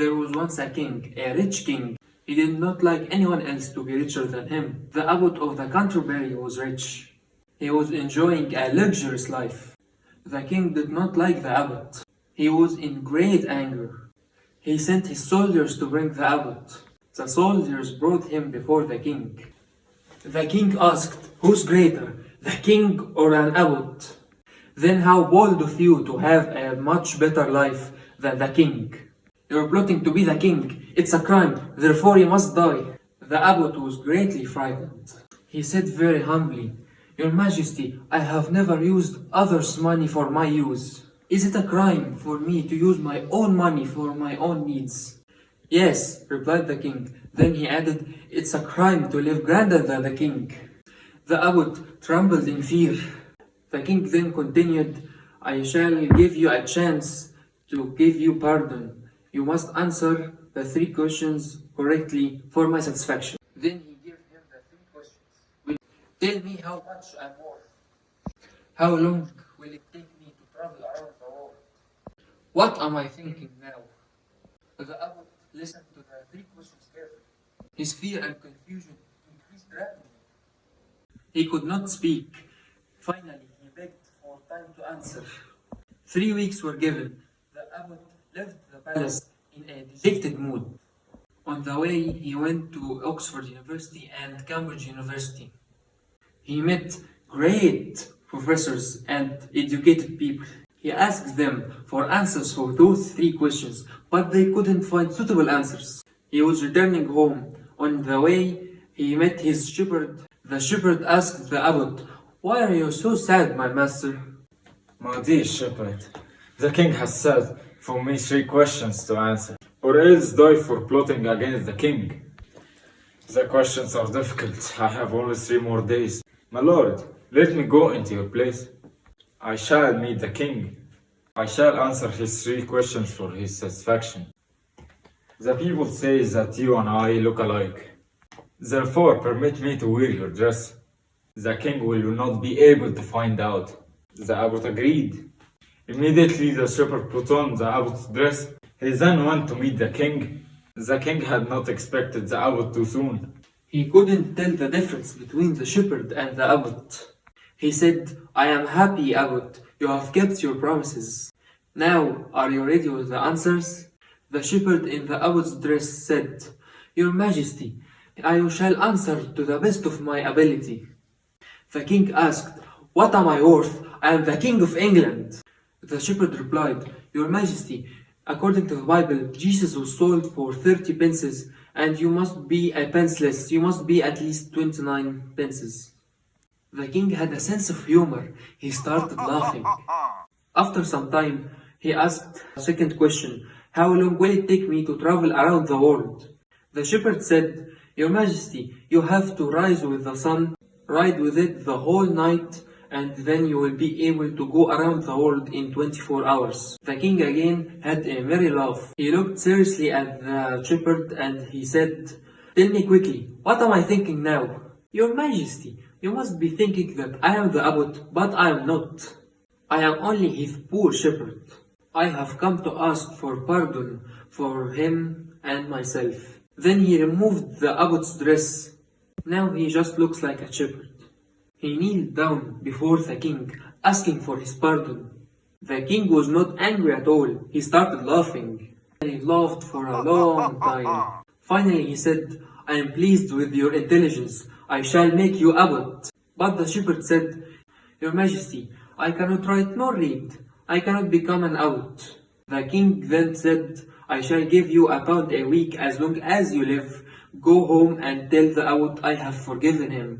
There was once a king, a rich king. He did not like anyone else to be richer than him. The abbot of the Canterbury was rich. He was enjoying a luxurious life. The king did not like the abbot. He was in great anger. He sent his soldiers to bring the abbot. The soldiers brought him before the king. The king asked, "Who's greater, the king or an abbot?" "Then how bold of you to have a much better life than the king. You're plotting to be the king. It's a crime, therefore you must die." The abbot was greatly frightened. He said very humbly, "Your Majesty, I have never used others' money for my use. Is it a crime for me to use my own money for my own needs?" "Yes," replied the king. Then he added, "It's a crime to live grander than the king." The abbot trembled in fear. The king then continued, "I shall give you a chance to give you pardon. You must answer the 3 questions correctly for my satisfaction." Then he gave him the 3 questions. "Tell me how much I'm worth. How long will it take me to travel around the world? What am I thinking now?" The abbot listened to the 3 questions carefully. His fear and confusion increased rapidly. He could not speak. Finally, he begged for time to answer. 3 weeks were given. The abbot left the palace in a dejected mood. On the way, he went to Oxford University and Cambridge University. He met great professors and educated people. He asked them for answers for those 3 questions, but they couldn't find suitable answers. He was returning home. On the way, he met his shepherd. The shepherd asked the abbot, "Why are you so sad, my master?" My dear shepherd, the king has said for me 3 questions to answer, or else die for plotting against the king. The questions are difficult. I have only 3 more days. My lord, let me go into your place. I shall meet the king. I shall answer his 3 questions for his satisfaction. The people say that you and I look alike. Therefore, permit me to wear your dress. The king will not be able to find out." The abbot agreed. Immediately the shepherd put on the abbot's dress. He then went to meet the king. The king had not expected the abbot too soon. He couldn't tell the difference between the shepherd and the abbot. He said, "I am happy, abbot. You have kept your promises. Now, are you ready with the answers?" The shepherd in the abbot's dress said, "Your Majesty, I shall answer to the best of my ability." The king asked, "What am I worth? I am the king of England." The shepherd replied, "Your Majesty, according to the Bible, Jesus was sold for 30 pences, and you must be a penceless. You must be at least 29 pences." The king had a sense of humor. He started laughing. After some time, he asked a second question, "How long will it take me to travel around the world?" The shepherd said, "Your Majesty, you have to rise with the sun, ride with it the whole night, and then you will be able to go around the world in 24 hours. The king again had a merry laugh. He looked seriously at the shepherd and he said, "Tell me quickly, what am I thinking now?" "Your Majesty, you must be thinking that I am the abbot, but I am not. I am only his poor shepherd. I have come to ask for pardon for him and myself." Then he removed the abbot's dress. Now he just looks like a shepherd. He kneeled down before the king, asking for his pardon. The king was not angry at all. He started laughing. And he laughed for a long time. Finally he said, "I am pleased with your intelligence. I shall make you abbot." But the shepherd said, "Your Majesty, I cannot write nor read. I cannot become an abbot." The king then said, "I shall give you £1 a week as long as you live. Go home and tell the abbot I have forgiven him."